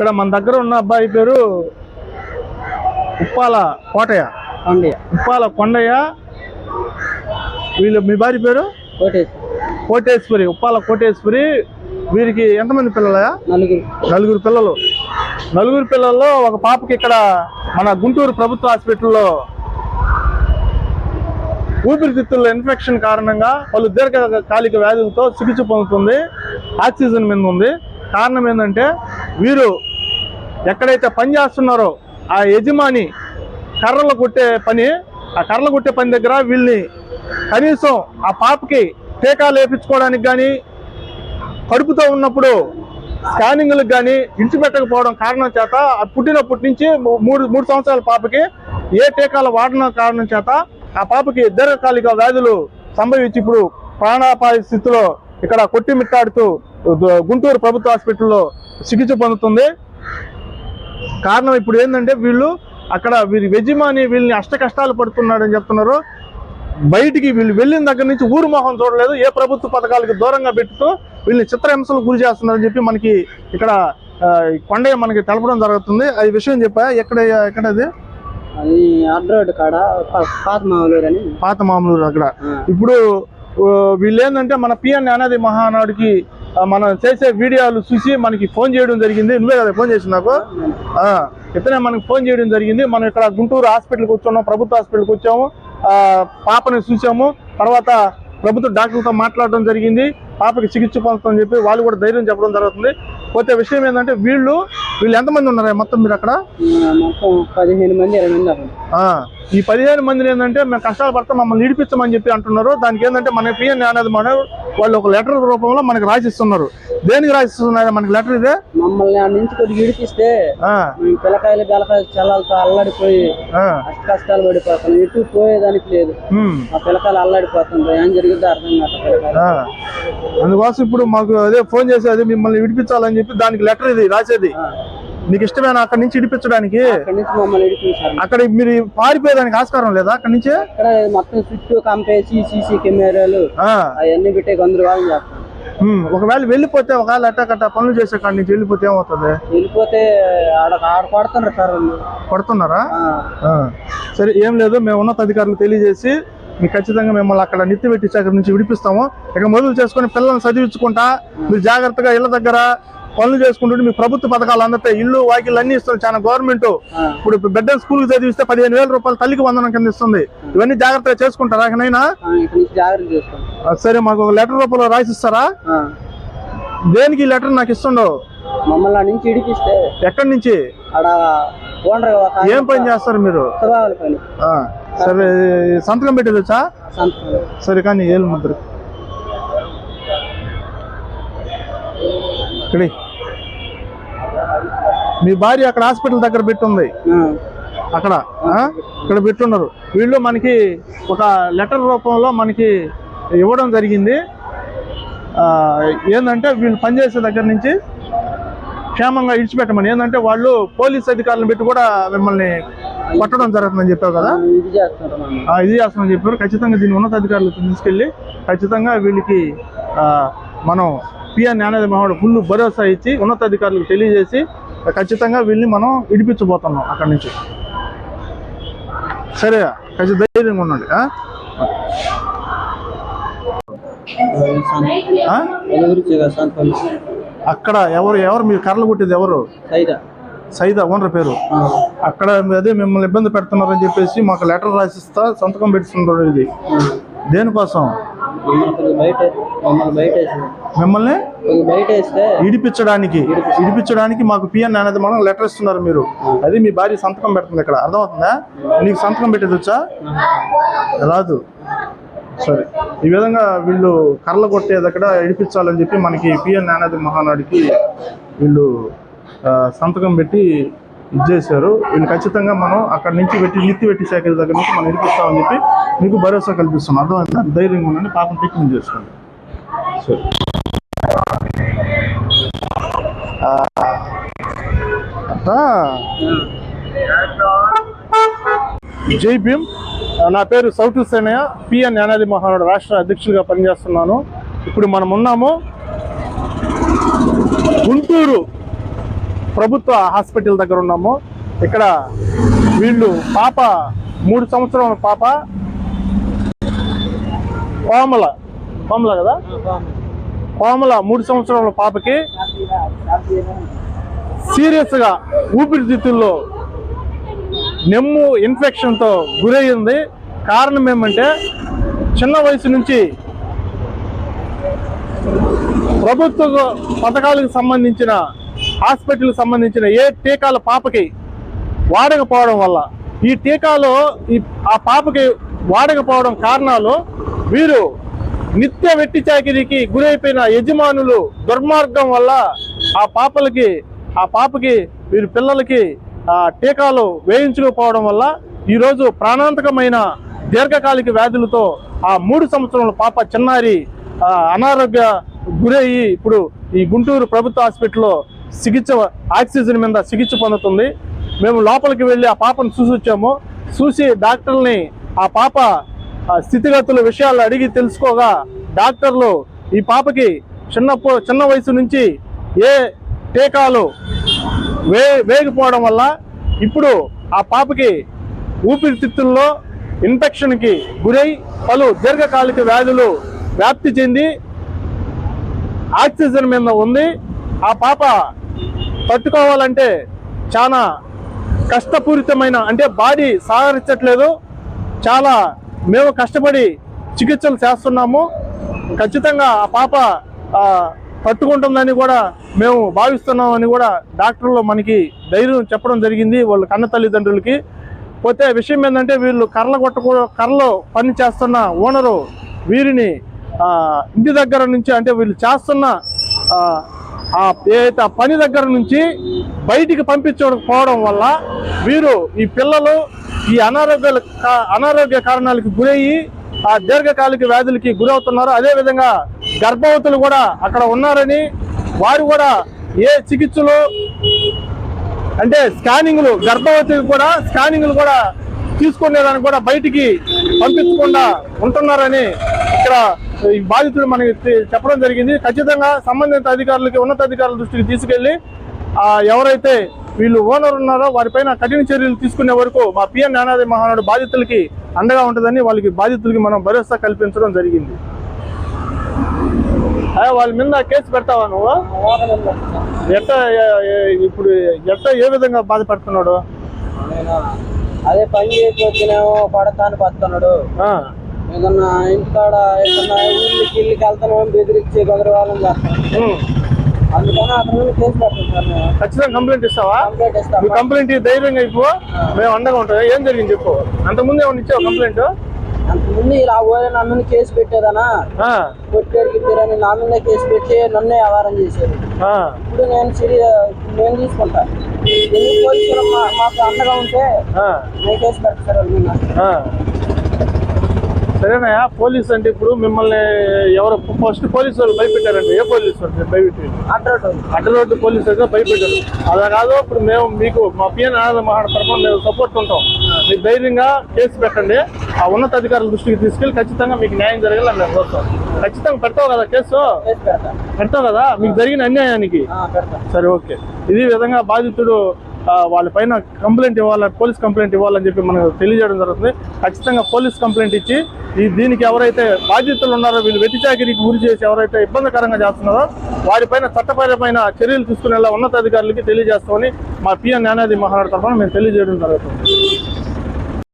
ఇక్కడ మన దగ్గర ఉన్న అబ్బాయి పేరు ఉప్పాల కోటయ్య, ఉప్పాల కొండయ్య. వీళ్ళు మీ భార్య పేరు కోటేశ్వరి, ఉప్పాల కోటేశ్వరి. వీరికి ఎంతమంది పిల్లలయా? నలుగురు పిల్లలు. నలుగురు పిల్లల్లో ఒక పాపకి ఇక్కడ మన గుంటూరు ప్రభుత్వ హాస్పిటల్లో ఊపిరితిత్తుల ఇన్ఫెక్షన్ కారణంగా పలు దీర్ఘకాలిక వ్యాధులతో చికిత్స పొందుతుంది. ఆక్సిజన్ మీద ఉంది. కారణం ఏంటంటే వీరు ఎక్కడైతే పని చేస్తున్నారో ఆ యజమాని కర్రలు కొట్టే పని, ఆ కర్రలు కొట్టే పని దగ్గర వీళ్ళని కనీసం ఆ పాపకి టీకాలు వేయించుకోవడానికి కానీ, కడుపుతో ఉన్నప్పుడు స్కానింగ్లకు కానీ ఇడిచిపెట్టకపోవడం కారణం చేత పుట్టినప్పటి నుంచి మూడు సంవత్సరాల పాపకి ఏ టీకాలు వాడిన కారణం చేత ఆ పాపకి దీర్ఘకాలిక వ్యాధులు సంభవించి ఇప్పుడు ప్రాణాపాయ స్థితిలో ఇక్కడ కొట్టిమిట్టాడుతూ గుంటూరు ప్రభుత్వ హాస్పిటల్లో చికిత్స పొందుతుంది. కారణం ఇప్పుడు ఏంటంటే వీళ్ళు అక్కడ వీరి యజమాని వీళ్ళని అష్ట కష్టాలు పడుతున్నాడని చెప్తున్నారు. బయటికి వీళ్ళు వెళ్ళిన దగ్గర నుంచి ఊరు మొహం చూడలేదు. ఏ ప్రభుత్వ పథకాలకి దూరంగా పెట్టుతూ వీళ్ళని చిత్రహింసలు గురి చేస్తున్నారని చెప్పి మనకి ఇక్కడ కొండయ్య మనకి తెలపడం జరుగుతుంది. అది విషయం చెప్పా. ఎక్కడది? పాత మామూలు అక్కడ. ఇప్పుడు వీళ్ళు ఏంటంటే మన పిఎన్ అనేది మహానాడుకి మనం చేసే వీడియోలు చూసి మనకి ఫోన్ చేయడం జరిగింది. నువ్వే కదా ఫోన్ చేసి నాకు? ఇతనే మనకి ఫోన్ చేయడం జరిగింది. మనం ఇక్కడ గుంటూరు హాస్పిటల్కి వచ్చాము, ప్రభుత్వ హాస్పిటల్కి వచ్చాము, పాపని చూసాము. తర్వాత ప్రభుత్వ డాక్టర్లతో మాట్లాడడం జరిగింది. పాపకి చికిత్స పొందుతుందని చెప్పి వాళ్ళు కూడా ధైర్యం చెప్పడం జరుగుతుంది. పోతే విషయం ఏంటంటే వీళ్ళు ఎంతమంది ఉన్నారా మొత్తం మీరు అక్కడ? 15 మంది 20 మంది. ఈ 15 మందిని ఏంటంటే మేము కష్టాలు పడతాం, మమ్మల్ని ఇడిపించమని చెప్పి అంటున్నారు. దానికి ఏంటంటే మన పిఎన్ అనేది వాళ్ళు ఒక లెటర్ రూపంలో మనకి రాసిస్తున్నారు. దేనికి రాసిస్తున్నారు మనకి లెటర్? ఇదే మమ్మల్ని నుంచి కొద్దిగా ఇడిపిస్తే పిల్లకాయలు బెల్లకాయలు చల్లాలతో అల్లాడిపోయి కష్టాలు పడిపోతాం, ఎటు పోయేదానికి లేదు. ఆ పిల్లకాయలు అల్లాడిపోతుంటారు. ఏం జరిగిందో అర్థం కాదు. అందుకోసం ఇప్పుడు మాకు అదే ఫోన్ చేసేది మిమ్మల్ని విడిపించాలని చెప్పి దానికి లెటర్ ఇది రాసేది. నీకు ఇష్టమేనా అక్కడి నుంచి ఇడిపించడానికి? అక్కడ మీరు పారిపోయేదానికి ఆస్కారం లేదా? అక్కడి నుంచి మొత్తం చుట్టూ కంపేసి సీసీ కెమెరాలు అవన్నీ పెట్టే గందరగోళం చేస్తాం. ఒకవేళ వెళ్ళిపోతే, ఒకవేళ అట్టకట్ట పనులు చేసే కాడి నుంచి వెళ్ళిపోతే ఏమవుతుంది? వెళ్ళిపోతే ఆడ కొడుతున్నారు సార్. కొడుతున్నారా? సరే, ఏం లేదు. మేము ఉన్నతాధికారులు తెలియజేసి మీకు ఖచ్చితంగా మిమ్మల్ని అక్కడ నిత్య పెట్టి అక్కడి నుంచి విడిపిస్తాము. ఇక మొదలు చేసుకుని పిల్లల్ని చదివించుకుంటా మీరు జాగ్రత్తగా ఇళ్ల దగ్గర పనులు చేసుకుంటుంటే మీ ప్రభుత్వ పథకాలు అందతాయి. ఇల్లు వాకిళ్ళు అన్ని ఇస్తుంది చాలా గవర్నమెంట్. ఇప్పుడు బిడ్డ స్కూల్కి చదివిస్తే 15,000 రూపాయలు తల్లికి వందనం కింద ఇస్తుంది. ఇవన్నీ జాగ్రత్తగా చేసుకుంటారా? సరే, మాకు ఒక లెటర్ రూపంలో రాసిస్తారా? దేనికి లెటర్ నాకు ఇస్తుండవు? మమ్మల్ని నుంచి ఇడిపిస్తే. ఎక్కడి నుంచి? ఏం పని చేస్తారు మీరు? సరే, సంతకం పెట్టేదొచ్చా? సరే, కానీ ఏళ్ళు ముద్ర ఇక్కడ మీ భార్య అక్కడ హాస్పిటల్ దగ్గర పెట్టుంది. అక్కడ ఇక్కడ పెట్టున్నారు. వీళ్ళు మనకి ఒక లెటర్ రూపంలో మనకి ఇవ్వడం జరిగింది. ఏంటంటే వీళ్ళు పనిచేసే దగ్గర నుంచి క్షేమంగా ఇడిచిపెట్టమని. ఏంటంటే వాళ్ళు పోలీస్ అధికారులను పెట్టి కూడా మిమ్మల్ని కొట్టడం జరుగుతుందని చెప్పావు కదా? ఇది చేస్తామని చెప్పారు. ఖచ్చితంగా దీన్ని ఉన్నతాధికారులకు తీసుకెళ్ళి ఖచ్చితంగా వీళ్ళకి మనం పిఎన్ అనేది మహాడు ఫుల్ భరోసా ఇచ్చి ఉన్నతాధికారులకు తెలియజేసి ఖచ్చితంగా వీళ్ళని మనం ఇడిపించబోతున్నాం అక్కడి నుంచి. సరే, ఖచ్చితంగా ధైర్యంగా ఉండండి. అక్కడ ఎవరు మీరు కర్రలు కొట్టేది ఎవరు? సైదా ఓనర్ పేరు. అక్కడ అదే మిమ్మల్ని ఇబ్బంది పెడుతున్నారని చెప్పేసి మాకు లెటర్ రాసిస్తా సంతకం పెడుతున్నారు. ఇది దేనికోసం? మిమ్మల్ని ఇడిపించడానికి మాకు పిఎన్ అనేది మనం లెటర్ ఇస్తున్నారు మీరు. అది మీ భార్య సంతకం పెడుతుంది ఇక్కడ. అర్థమవుతుందా? నీకు సంతకం పెట్టేది వచ్చా? రాదు. సరే, ఈ విధంగా వీళ్ళు కర్రలు కొట్టేది అక్కడ ఇడిపించాలని చెప్పి మనకి పిఎన్ అనేది మహానాడికి వీళ్ళు సంతకం పెట్టి ఇచ్చేసారు. వీళ్ళు ఖచ్చితంగా మనం అక్కడి నుంచి నిత్య పెట్టి శాఖ దగ్గర నుంచి మనం ఇడిపిస్తామని చెప్పి మీకు భరోసా కల్పిస్తున్నాం. అర్థమైందా? ధైర్యంగా ఉండండి, పాపం ట్రీట్మెంట్ చేసుకోండి. సరే, అట్లా జై భీమ్. నా పేరు సౌటు సేనయ్య, పిఎన్ యానాది మహానాడు రాష్ట్ర అధ్యక్షుడిగా పనిచేస్తున్నాను. ఇప్పుడు మనం ఉన్నాము గుంటూరు ప్రభుత్వ హాస్పిటల్ దగ్గర ఉన్నాము. ఇక్కడ వీళ్ళు పాప 3 సంవత్సరాల పాప కోమల కదా, కోమల 3 సంవత్సరాల పాపకి సీరియస్గా ఊపిరితిత్తుల్లో నెమ్ము ఇన్ఫెక్షన్తో గురయ్యింది. కారణం ఏమంటే చిన్న వయసు నుంచి ప్రభుత్వ పథకాలకు సంబంధించిన హాస్పిటల్కి సంబంధించిన ఏ టీకాల పాపకి వాడకపోవడం వల్ల, ఈ టీకాలు ఆ పాపకి వాడకపోవడం కారణాలు వీరు నిత్య వెట్టి చాకిరీకి గురైపోయిన యజమానులు దుర్మార్గం వల్ల ఆ పాపకి వీరి పిల్లలకి టీకాలు వేయించకపోవడం వల్ల ఈరోజు ప్రాణాంతకమైన దీర్ఘకాలిక వ్యాధులతో ఆ 3 సంవత్సరాల పాప చిన్నారి అనారోగ్య గురయ్యి ఇప్పుడు ఈ గుంటూరు ప్రభుత్వ హాస్పిటల్లో ఆక్సిజన్ మీద చికిత్స పొందుతుంది. మేము లోపలికి వెళ్ళి ఆ పాపను చూసొచ్చాము. చూసి డాక్టర్ని ఆ పాప స్థితిగతుల విషయాలు అడిగి తెలుసుకోగా డాక్టర్లు ఈ పాపకి చిన్న వయసు నుంచి ఏ టీకాలు వేయకపోవడం వల్ల ఇప్పుడు ఆ పాపకి ఊపిరితిత్తుల్లో ఇన్ఫెక్షన్కి గురై పలు దీర్ఘకాలిక వ్యాధులు వ్యాప్తి చెంది ఆక్సిజన్ మీద ఉంది. ఆ పాప తట్టుకోవాలంటే చాలా కష్టపూరితమైన, అంటే బాడీ సహకరించట్లేదు. చాలా మేము కష్టపడి చికిత్సలు చేస్తున్నాము. ఖచ్చితంగా ఆ పాప తట్టుకుంటుందని కూడా మేము భావిస్తున్నామని కూడా డాక్టర్లు మనకి ధైర్యం చెప్పడం జరిగింది వాళ్ళ కన్న తల్లిదండ్రులకి. పోతే విషయం ఏంటంటే వీళ్ళు కర్రలో పని చేస్తున్న ఓనరు వీరిని ఇంటి దగ్గర నుంచి, అంటే వీళ్ళు చేస్తున్న ఏదైతే పని దగ్గర నుంచి బయటికి పంపించకపోవడం వల్ల వీరు ఈ పిల్లలు ఈ అనారోగ్య కారణాలకు గురయ్యి ఆ దీర్ఘకాలిక వ్యాధులకి గురవుతున్నారు. అదేవిధంగా గర్భవతులు కూడా అక్కడ ఉన్నారని, వారు కూడా ఏ చికిత్సలు అంటే గర్భవతికి కూడా స్కానింగ్లు కూడా తీసుకునేదానికి కూడా బయటికి పంపించకుండా ఉంటున్నారని ఇక్కడ ఈ బాధితుడు మనకి చెప్పడం జరిగింది. ఖచ్చితంగా సంబంధిత అధికారులకి, ఉన్నతాధికారుల దృష్టికి తీసుకెళ్లి ఎవరైతే వీళ్ళు ఓనర్ ఉన్నారో వారిపైన కఠిన చర్యలు తీసుకునే వరకు మా పిఎన్ జ్ఞానాది మహానాడు బాధితులకి అండగా ఉంటుందని బాధితులకి మనం భరోసా కల్పించడం జరిగింది. వాళ్ళ మీద కేసు పెడతావా నువ్వు? ఇప్పుడు ఏ విధంగా బాధపడుతున్నాడు? అదే పని చేయకపోతేనేమో పడతాను పడుతున్నాడు. ఏదన్నా ఇంటికాడ ఏదన్నా ఇళ్ళకి వెళ్తాను బెదిరించి గౌరవాలని చేస్తాను. అందుకని అతను కేసు పెట్టాను. ఖచ్చితంగా కంప్లైంట్ ఇస్తావా? కంప్లైంట్ ఇస్తాను. కంప్లైంట్ ధైర్యంగా ఇప్పు, మేము అండగా ఉంటాం. ఏం జరిగింది చెప్పు. అంతకుముందు ఏమన్నా ఇచ్చావు కంప్లైంట్? అంతకుముందు ఇలా నన్ను కేసు పెట్టేదనా, కొట్టేడికి నా మీద కేసు పెట్టి నన్నే వ్యవహారం చేశారు. ఇప్పుడు నేను తీసుకుంటా. ఎన్ని పోలీసులు మాకు అండగా ఉంటే నేను కేసు పెడతారు. సరేనాయా? పోలీసు అంటే ఇప్పుడు మిమ్మల్ని ఎవరు ఫస్ట్ పోలీసు వాళ్ళు భయపెట్టారండి? ఏ పోలీసు వాళ్ళు భయపెట్టారు? అడ్డ రోడ్డు పోలీసు అయితే భయపెట్టారు. అలా కాదు, ఇప్పుడు మేము మీకు మా పిఎన్ జ్ఞానాది మహానాడు తరఫున మేము సపోర్ట్ ఉంటాం. మీకు ధైర్యంగా కేసు పెట్టండి. ఆ ఉన్నతాధికారుల దృష్టికి తీసుకెళ్ళి ఖచ్చితంగా మీకు న్యాయం జరగాలని మేము కోరుతాం. ఖచ్చితంగా పెడతావు కదా కేసు? పెడతావు కదా మీకు జరిగిన అన్యాయానికి? సరే, ఓకే. ఇది విధంగా బాధితుడు వాళ్ళపైన కంప్లైంట్ ఇవ్వాలి, పోలీస్ కంప్లైంట్ ఇవ్వాలని చెప్పి మనకు తెలియజేయడం జరుగుతుంది. ఖచ్చితంగా పోలీస్ కంప్లైంట్ ఇచ్చి దీనికి ఎవరైతే బాధితులు ఉన్నారో, వీళ్ళు వెట్టి చాకిరీకి గురి చేసి ఎవరైతే ఇబ్బందికరంగా చేస్తున్నారో వారిపైన చట్టపరమైన చర్యలు తీసుకునేలా ఉన్నతాధికారులకి తెలియజేస్తామని మా పిఎన్ జ్ఞానాది మహానాడు తరఫున మేము తెలియజేయడం జరుగుతుంది.